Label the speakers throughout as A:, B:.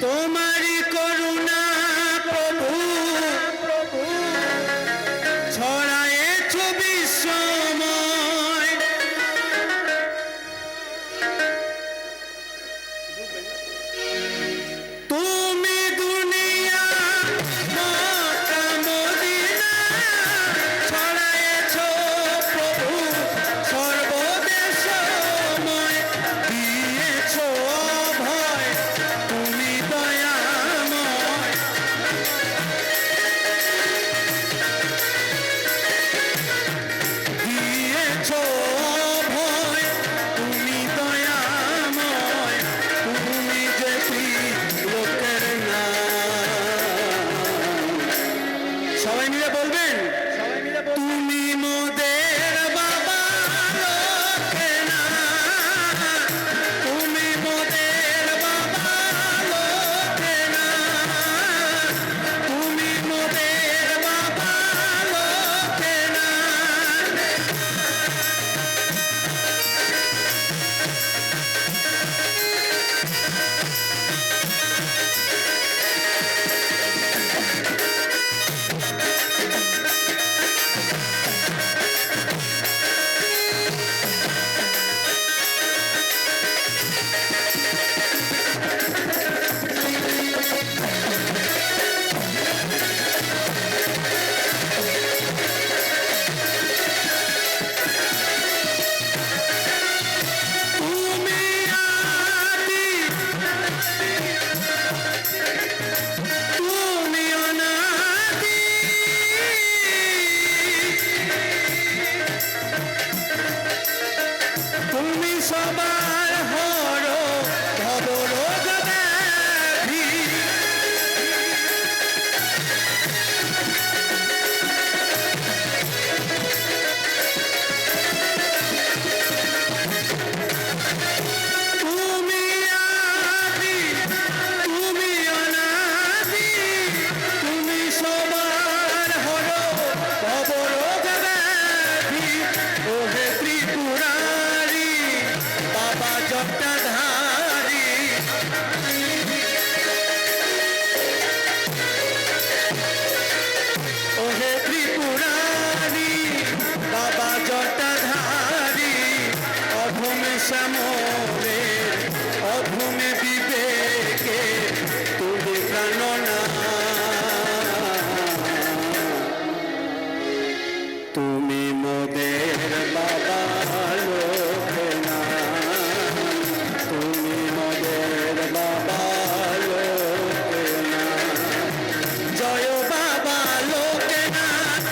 A: তোমারি করুণা প্রভু ছড়ায়েছ বিশ্বময়। তুমি দুনিয়া মক্কা মদিনা ছড়ায়েছ প্রভু সর্বদেশময়। দিয়েছ অভয় তুমি দয়াময়। দিয়েছ অভয় তুমি দয়াময়। তুমি যে লোকের নাম। সবাই মিলে বলবেন, তুমি মোদের বাবা লোকনাথ। তুমি মোদের বাবা লোকনাথ। তুমি মোদের বাবা লোকনাথ। তুমি আদি তুমি অনাদি। তুমি সবার হর ভবরোগ ব্যাধি। তুমি আদি তুমি অনাদি। তুমি সবার হর ভবরোগ ব্যাধি। ওহে ত্রিপুরারি বাবা জটাধারী। ওহে ত্রিপুরারি বাবা জটাধারী। অধমে শ্যামলে অধমে বিবেকে তুমি প্রাণনা। তুমি মোদের বাবা লোকনাথ। তুমি মোদের বাবা লোকনাথ। জয় বাবা লোকনাথ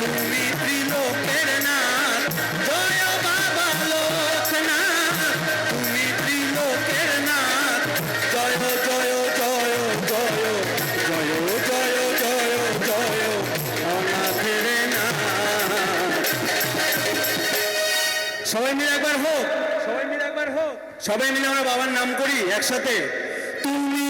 A: তুমি ত্রিলোকের নাথ। জয় বাবা লোকনাথ তুমি ত্রিলোকের নাথ। জয় জয় জয় জয় জয় জয় জয় জয় অনাথের নাথ। সবাই মিলে একবার হোক, সবাই মিলে একবার হোক, সবাই মিলে আমরা বাবার নাম করি একসাথে। তুমি